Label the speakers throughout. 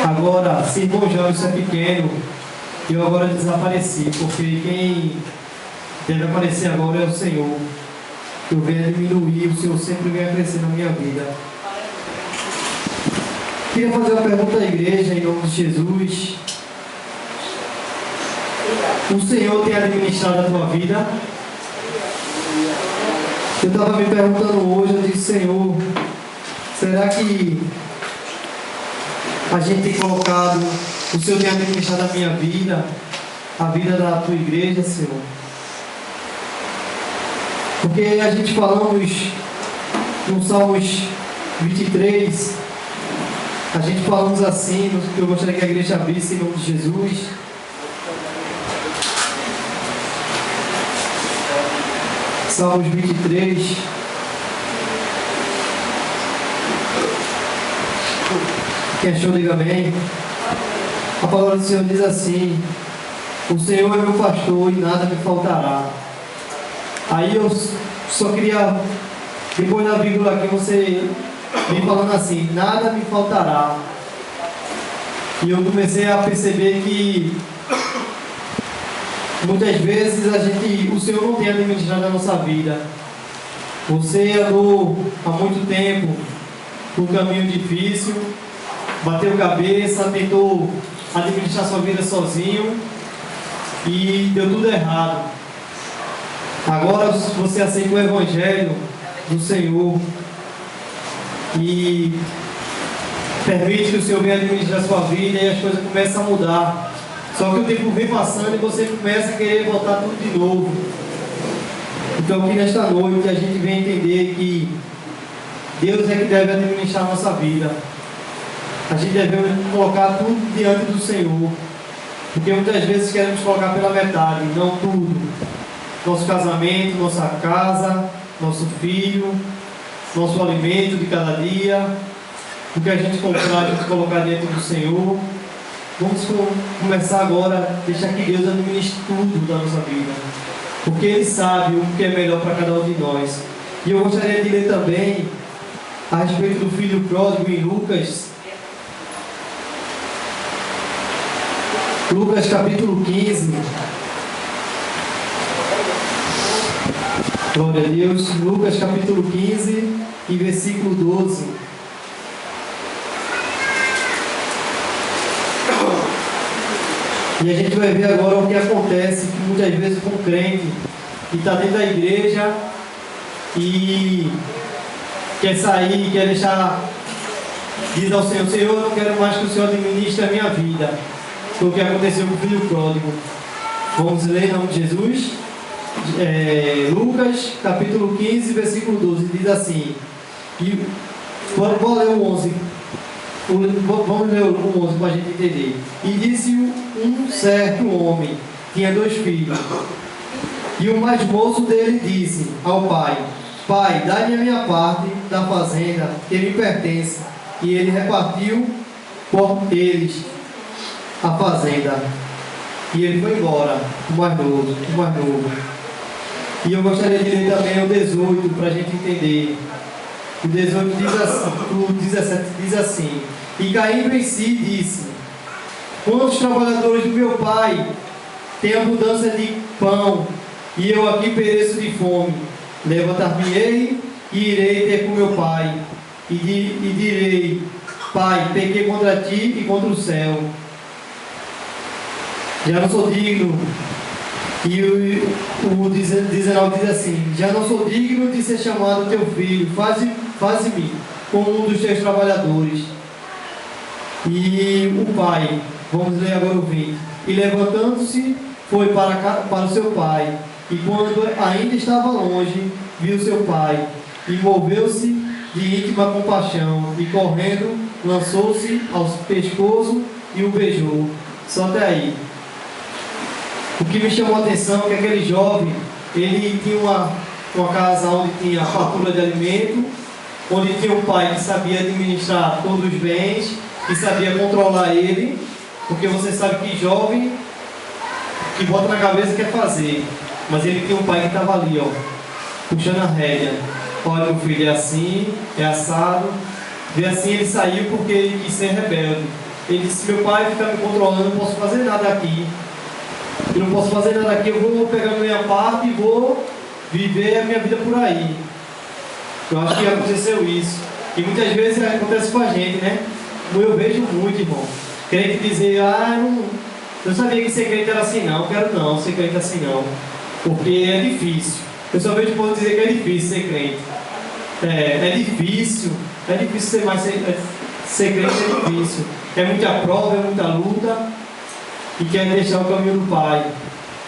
Speaker 1: Agora, se irmão Jailson é pequeno, eu agora desapareci, porque quem deve aparecer agora é o Senhor. Eu venho a diminuir, o Senhor sempre vem a crescer na minha vida. Queria fazer uma pergunta à igreja, em nome de Jesus. O Senhor tem administrado a tua vida? Eu estava me perguntando hoje, eu disse, Senhor, será que a gente tem colocado, o Senhor tem administrado a minha vida, a vida da tua igreja, Senhor? Porque a gente falamos no Salmos 23, a gente falamos assim, que eu gostaria que a igreja abrisse em nome de Jesus. Salmos 23. Quem achou, diga amém. A palavra do Senhor diz assim: o Senhor é meu pastor e nada me faltará. Aí eu só queria, depois da vírgula aqui, você vem falando assim: nada me faltará. E eu comecei a perceber que muitas vezes o Senhor não tem administrado a nossa vida. Você andou há muito tempo por caminho difícil, bateu cabeça, tentou administrar sua vida sozinho e deu tudo errado. Agora você aceita o Evangelho do Senhor e permite que o Senhor venha administrar sua vida e as coisas começam a mudar. Só que o tempo vem passando e você começa a querer voltar tudo de novo. Então aqui nesta noite a gente vem entender que Deus é que deve administrar a nossa vida. A gente deve colocar tudo diante do Senhor. Porque muitas vezes queremos colocar pela metade, não tudo. Nosso casamento, nossa casa, nosso filho, nosso alimento de cada dia. O que a gente comprar, a gente colocar diante do Senhor. Vamos começar agora a deixar que Deus administre tudo da nossa vida. Porque Ele sabe o que é melhor para cada um de nós. E eu gostaria de ler também a respeito do filho pródigo em Lucas. Lucas capítulo 15. Glória a Deus. Lucas capítulo 15 e versículo 12. E a gente vai ver agora o que acontece muitas vezes com o crente que está dentro da igreja e quer sair, quer deixar, diz ao Senhor: Senhor, eu não quero mais que o Senhor administre a minha vida. Foi o que aconteceu com o filho pródigo. Vamos ler em nome de Jesus. Lucas capítulo 15, versículo 12, diz assim, e vou ler o 11. Vamos ler o 11 para a gente entender. E disse um certo homem, tinha 2 filhos, e o mais moço dele disse ao pai: Pai, dá-me a minha parte da fazenda que me pertence. E ele repartiu por eles a fazenda. E ele foi embora, o mais novo. E eu gostaria de ler também o 18 para a gente entender. O 18 diz assim, o 17 diz assim: e caindo em si disse: quantos trabalhadores do meu pai têm abundância de pão, e eu aqui pereço de fome? Levantar-me-ei e irei ter com meu pai, e direi: Pai, pequei contra ti e contra o céu, já não sou digno. E o 19 diz assim: já não sou digno de ser chamado teu filho, faze-me como um dos teus trabalhadores. E o pai, vamos ler agora o 20. E levantando-se, foi para o seu pai, e quando ainda estava longe, viu seu pai, e moveu-se de íntima compaixão, e correndo, lançou-se ao pescoço e o beijou. Só até aí. O que me chamou a atenção é que aquele jovem, ele tinha uma casa onde tinha fartura de alimento, onde tinha um pai que sabia administrar todos os bens, que sabia controlar ele, porque você sabe que jovem que bota na cabeça quer fazer, mas ele tinha um pai que estava ali, ó, puxando a rédea. Olha, meu filho, é assim, é assado. E assim ele saiu porque ele quis ser rebelde. Ele disse: meu pai fica me controlando, eu não posso fazer nada aqui. Eu não posso fazer nada aqui, eu vou pegar minha parte e vou viver a minha vida por aí. Eu acho que aconteceu isso. E muitas vezes acontece com a gente, né? Eu vejo muito, irmão. Crente dizer: eu sabia que ser crente era assim, não quero não ser crente assim não. Porque é difícil. Eu só vejo o povo dizer que é difícil ser crente. É difícil ser crente é difícil. É muita prova, é muita luta. E quer deixar o caminho do Pai.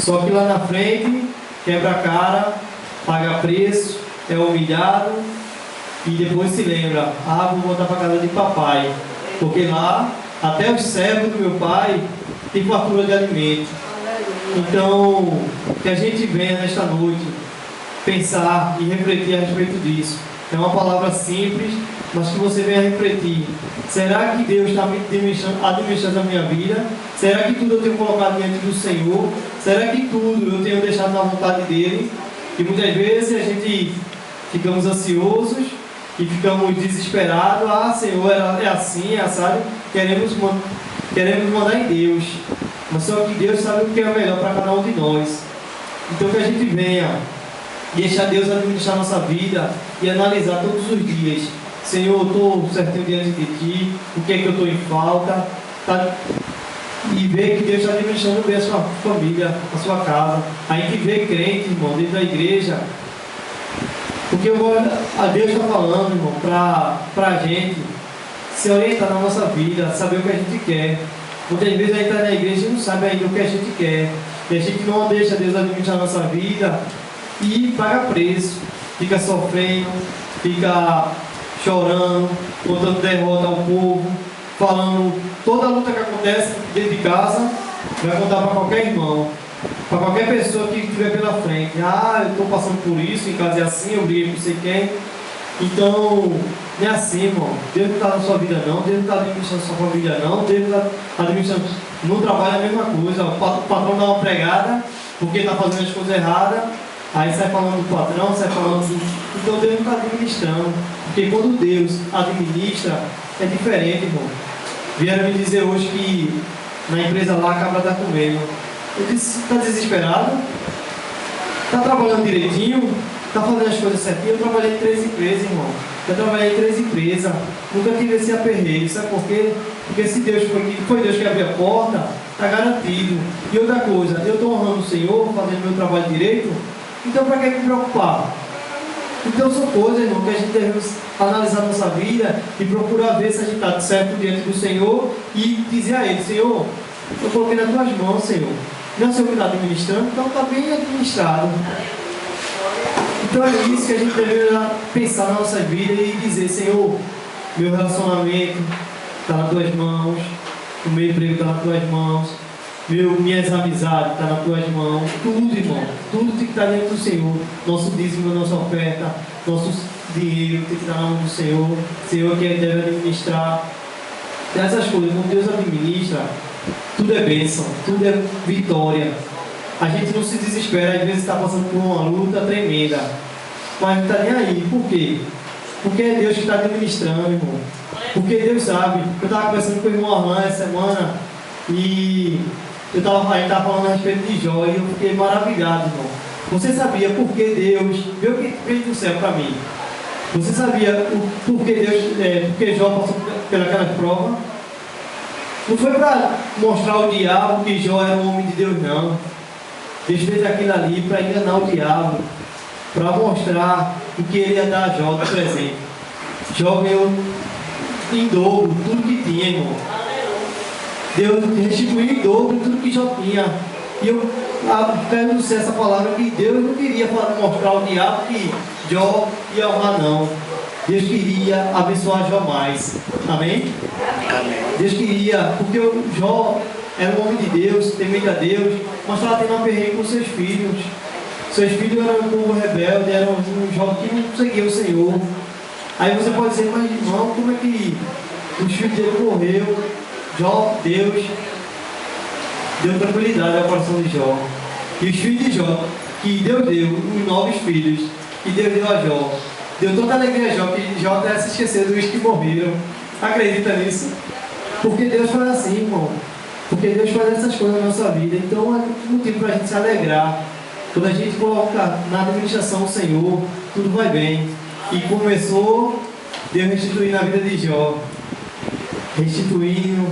Speaker 1: Só que lá na frente, quebra a cara, paga preço, é humilhado e depois se lembra: vou voltar para casa de papai. Porque lá, até os servos do meu pai têm fartura de alimento. Então, que a gente venha nesta noite pensar e refletir a respeito disso. É uma palavra simples, mas que você venha refletir. Será que Deus está administrando a minha vida? Será que tudo eu tenho colocado diante do Senhor? Será que tudo eu tenho deixado na vontade dEle? E muitas vezes a gente ficamos ansiosos e ficamos desesperados. Senhor, é assim, é assado. Queremos mandar em Deus. Mas só que Deus sabe o que é melhor para cada um de nós. Então que a gente venha deixar Deus administrar nossa vida e analisar todos os dias. Senhor, eu estou certinho diante de Ti, o que é que eu estou em falta, e ver que Deus está administrando bem a sua família, a sua casa. A gente vê crente, irmão, dentro da igreja, porque a Deus está falando, irmão, para a gente se orientar na nossa vida, saber o que a gente quer. Muitas vezes a gente está na igreja e não sabe ainda o que a gente quer, e a gente não deixa Deus administrar a nossa vida e paga preço, fica sofrendo, fica chorando, contando derrota ao povo, falando toda a luta que acontece dentro de casa, vai contar para qualquer irmão, para qualquer pessoa que estiver pela frente. Eu estou passando por isso, em casa é assim, eu briguei com sei quem. Então, não é assim, irmão. Deus não está na sua vida não, Deus não está administrando a sua família não, Deus não está administrando no trabalho é a mesma coisa. O patrão dá uma pregada porque está fazendo as coisas erradas, aí sai falando do patrão, sai falando assim. Então Deus não está administrando, porque quando Deus administra é diferente, irmão. Vieram me dizer hoje que na empresa lá a cabra está comendo. Eu disse: está desesperado? Está trabalhando direitinho? Está fazendo as coisas certinho? Eu trabalhei em 3 empresas, irmão. Eu trabalhei em 3 empresas. Nunca tive esse aperreio. Sabe por quê? Porque se Deus foi Deus que abriu a porta, está garantido. E outra coisa, eu estou honrando o Senhor, fazendo meu trabalho direito, então para que me preocupar? Então são coisas, irmão, que a gente deve analisar a nossa vida e procurar ver se a gente está certo diante do Senhor e dizer a Ele: Senhor, eu coloquei nas tuas mãos, Senhor. Não é o Senhor que está administrando, então está bem administrado. Então é isso que a gente deveria pensar na nossa vida e dizer: Senhor, meu relacionamento está nas tuas mãos, o meu emprego está nas tuas mãos, minhas amizades estão nas tuas mãos, tudo, irmão, tudo tem que estar dentro do Senhor. Nosso dízimo, nossa oferta, nosso dinheiro tem que estar na mão do Senhor. O Senhor que Ele deve administrar. Essas coisas, quando Deus administra, tudo é bênção, tudo é vitória. A gente não se desespera, às vezes está passando por uma luta tremenda, mas não está nem aí. Por quê? Porque é Deus que está administrando, irmão. Porque Deus sabe. Eu estava conversando com o irmão Arlan essa semana e a gente estava falando a respeito de Jó e eu fiquei maravilhado, irmão. Você sabia por que Deus veio do céu para mim? Você sabia por que porque Jó passou pelaquelas provas? Não foi para mostrar ao diabo que Jó era um homem de Deus, não. Deus fez aquilo ali para enganar o diabo, para mostrar o que ele ia dar a Jó de presente. Jó ganhou em dobro tudo que tinha, irmão. Deus restituiu em dobro tudo que Jó tinha. E eu quero dizer essa palavra que Deus não queria mostrar ao diabo que Jó ia honrar, não. Deus queria abençoar Jó mais. Amém? Amém. Deus queria, porque o Jó era um homem de Deus, temente a Deus, mas estava tendo um aperreio com seus filhos. Seus filhos eram um povo rebelde, eram um Jó que não seguia o Senhor. Aí você pode dizer: mas irmão, como é que os filhos dele morreu? Jó, Deus deu tranquilidade ao coração de Jó. E os filhos de Jó, que Deus deu, os 9 filhos, que Deus deu a Jó, deu tanta alegria a Jó, que Jó até se esqueceu dos que morreram. Acredita nisso? Porque Deus faz assim, irmão. Porque Deus faz essas coisas na nossa vida. Então é motivo para a gente se alegrar. Quando a gente coloca na administração o Senhor, tudo vai bem. E começou Deus restituindo a vida de Jó. Restituindo.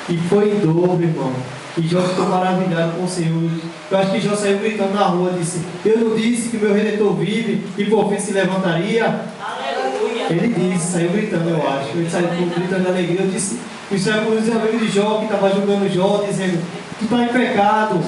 Speaker 1: E foi em dobro, irmão. E Jó ficou maravilhado com o Senhor. Eu acho que Jó saiu gritando na rua, disse: eu não disse que o meu Redentor vive e por fim se levantaria? Aleluia. Ele disse, saiu gritando, eu acho. Ele saiu gritando de alegria. Eu disse, isso é por os amigos de Jó que estava julgando Jó, dizendo: tu está em pecado.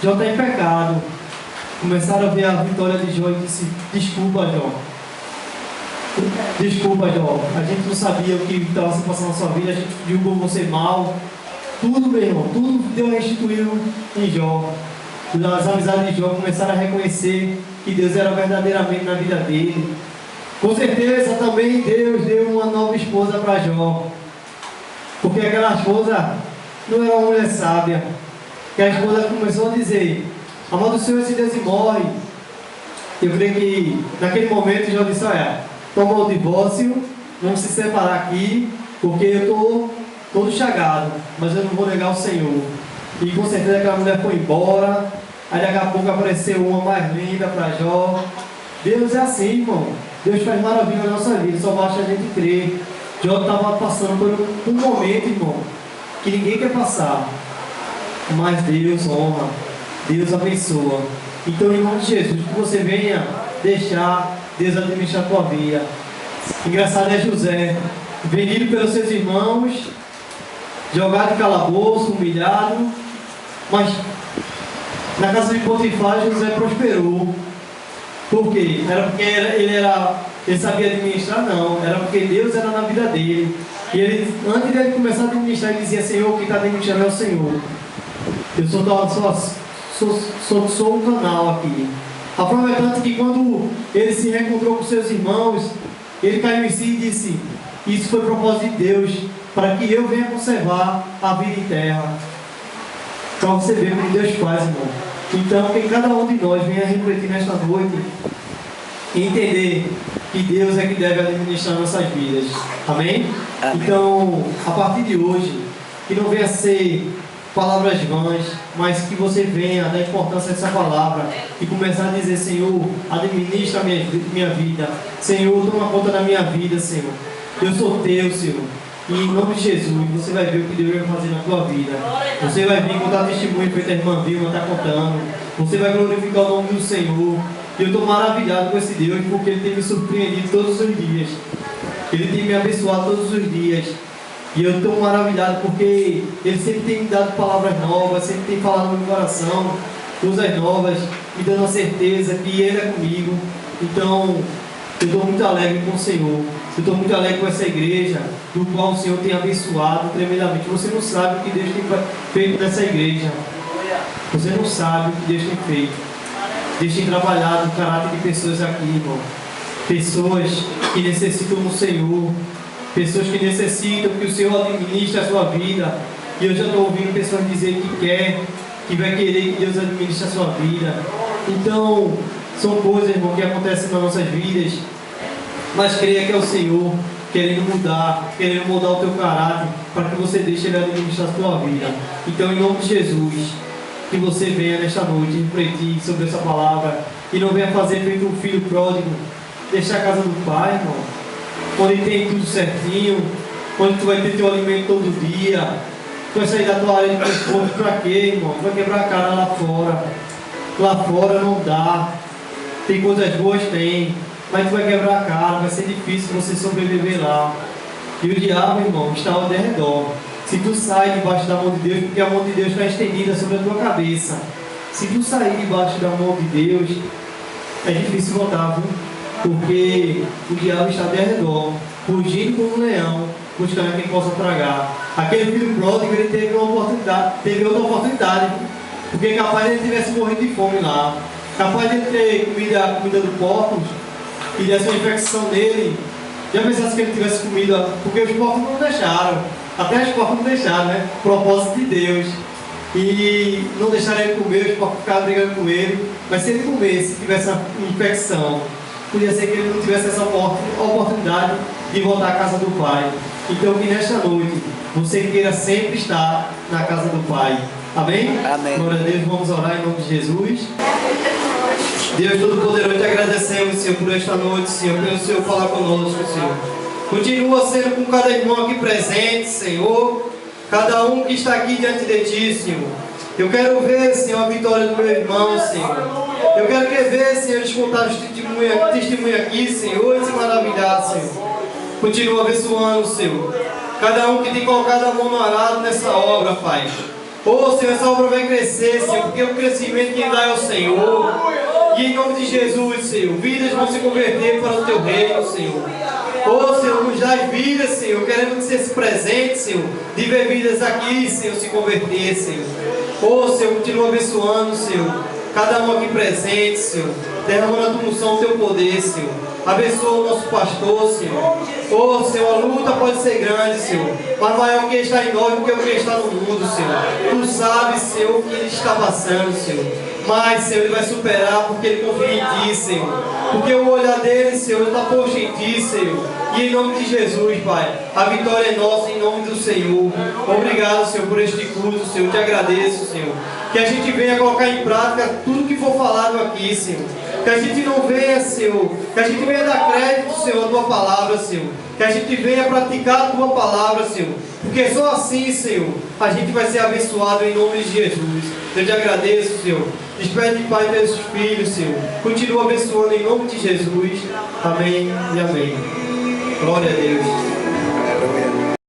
Speaker 1: Jó está em pecado. Começaram a ver a vitória de Jó e disse: desculpa, Jó. Desculpa, Jó. A gente não sabia o que estava se passando na sua vida. A gente julgou você mal. Tudo, meu irmão, tudo Deus restituiu em Jó. As amizades de Jó começaram a reconhecer que Deus era verdadeiramente na vida dele. Com certeza também Deus deu uma nova esposa para Jó. Porque aquela esposa não era uma mulher sábia. Que a esposa começou a dizer: amado o Senhor, esse Deus e morre. Eu creio que naquele momento Jó disse: olha, toma o divórcio, vamos se separar aqui, porque eu estou todo chagado, mas eu não vou negar o Senhor. E com certeza aquela mulher foi embora. Aí daqui a pouco apareceu uma mais linda para Jó. Deus é assim, irmão. Deus faz maravilha na nossa vida, só basta a gente crer. Jó estava passando por um momento, irmão, que ninguém quer passar, mas Deus honra, Deus abençoa. Então, em nome de Jesus, que você venha deixar Deus administrar a tua vida. Engraçado é José, vendido pelos seus irmãos, jogado em calabouço, humilhado, mas na casa de Potifar José prosperou. Por quê? Era porque ele sabia administrar? Não, era porque Deus era na vida dele. E ele, antes dele começar a administrar, ele dizia: Senhor, quem está administrando é o Senhor. Eu sou um canal aqui. A prova é tanto que quando ele se reencontrou com seus irmãos, ele caiu em si e disse: isso foi propósito de Deus, para que eu venha conservar a vida em terra. Para você ver como Deus faz, irmão. Então, que cada um de nós venha refletir nesta noite e entender que Deus é que deve administrar nossas vidas. Amém? Amém. Então, a partir de hoje, que não venha ser palavras vãs, mas que você venha dar importância a essa palavra e começar a dizer: Senhor, administra a minha vida. Senhor, toma conta da minha vida, Senhor. Eu sou teu, Senhor. E em nome de Jesus, você vai ver o que Deus vai fazer na tua vida. Você vai vir contar testemunho feito a irmã Vilma está contando. Você vai glorificar o nome do Senhor. E eu estou maravilhado com esse Deus, porque Ele tem me surpreendido todos os dias. Ele tem me abençoado todos os dias. E eu estou maravilhado porque Ele sempre tem me dado palavras novas, sempre tem falado no meu coração coisas novas, me dando a certeza que Ele é comigo. Então, eu estou muito alegre com o Senhor. Eu estou muito alegre com essa igreja, do qual o Senhor tem abençoado tremendamente. Você não sabe o que Deus tem feito nessa igreja. Você não sabe o que Deus tem feito. Deus tem trabalhado o caráter de pessoas aqui, irmão. Pessoas que necessitam do Senhor. Pessoas que necessitam que o Senhor administre a sua vida. E eu já estou ouvindo pessoas dizer que quer, que vai querer que Deus administre a sua vida. Então, são coisas, irmão, que acontecem nas nossas vidas. Mas creia que é o Senhor querendo mudar o teu caráter, para que você deixe Ele administrar a tua vida. Então, em nome de Jesus, que você venha nesta noite refletir sobre essa palavra e não venha fazer feito um filho pródigo, deixar a casa do Pai, irmão, onde tem tudo certinho, onde tu vai ter teu alimento todo dia. Tu vai sair da tua área de conforto para quê, irmão? Tu vai quebrar a cara lá fora. Lá fora não dá. Tem coisas boas? Tem. Mas tu vai quebrar a cara, vai ser difícil você sobreviver lá. E o diabo, irmão, está ao redor. Se tu sai debaixo da mão de Deus, porque a mão de Deus está estendida sobre a tua cabeça. Se tu sair debaixo da mão de Deus, é difícil voltar, viu? Porque o diabo está ao redor, fugindo como um leão, buscando quem possa tragar. Aquele filho pródigo, ele teve outra oportunidade. Porque capaz de ele tivesse morrido de fome lá. Capaz de ele ter comido a comida do porco e desse uma infecção nele. Já pensasse que ele tivesse comido, porque os porcos não deixaram. Até os porcos não deixaram, né? Propósito de Deus. E não deixaram ele comer, os porcos ficaram brigando com ele. Mas se ele comesse, tivesse uma infecção, podia ser que ele não tivesse essa oportunidade de voltar à casa do Pai. Então que nesta noite você queira sempre estar na casa do Pai. Amém?
Speaker 2: Amém.
Speaker 1: Glória a Deus, vamos orar em nome de Jesus. Deus Todo-Poderoso, te agradecemos, Senhor, por esta noite, Senhor, pelo Senhor falar conosco, Senhor. Continua sendo com cada irmão aqui presente, Senhor. Cada um que está aqui diante de Ti, Senhor. Eu quero ver, Senhor, a vitória do meu irmão, Senhor. Eu quero ver, Senhor, eles contar os testemunhos aqui, Senhor, e se maravilhar, Senhor. Continua abençoando, Senhor. Cada um que tem colocado a mão no arado nessa obra, Pai. Oh, Senhor, essa obra vai crescer, Senhor, porque o crescimento quem dá é o Senhor. E em nome de Jesus, Senhor, vidas vão se converter para o Teu reino, Senhor. Oh, Senhor, nos dá vidas, Senhor. Queremos que você se presente, Senhor. De ver vidas aqui, Senhor, se converter, Senhor. Oh, Senhor, continua abençoando, Senhor. Cada um aqui presente, Senhor. Derramando a tua unção, o Teu poder, Senhor. Abençoa o nosso pastor, Senhor. Oh, Senhor, a luta pode ser grande, Senhor. Mas maior que está em nós do que o que está no mundo, Senhor. Tu sabes, Senhor, o que ele está passando, Senhor. Mas, Senhor, ele vai superar porque ele confia em Ti, Senhor. Porque o olhar dele, Senhor, está posto em Ti, Senhor. E em nome de Jesus, Pai, a vitória é nossa em nome do Senhor. Obrigado, Senhor, por este culto, Senhor. Eu te agradeço, Senhor. Que a gente venha colocar em prática tudo que for falado aqui, Senhor. Que a gente não venha, Senhor, que a gente venha dar crédito, Senhor, à Tua palavra, Senhor. Que a gente venha praticar a Tua palavra, Senhor. Porque só assim, Senhor, a gente vai ser abençoado em nome de Jesus. Eu te agradeço, Senhor. Despede, Pai, desses filhos, Senhor. Continua abençoando em nome de Jesus. Amém e amém. Glória a Deus.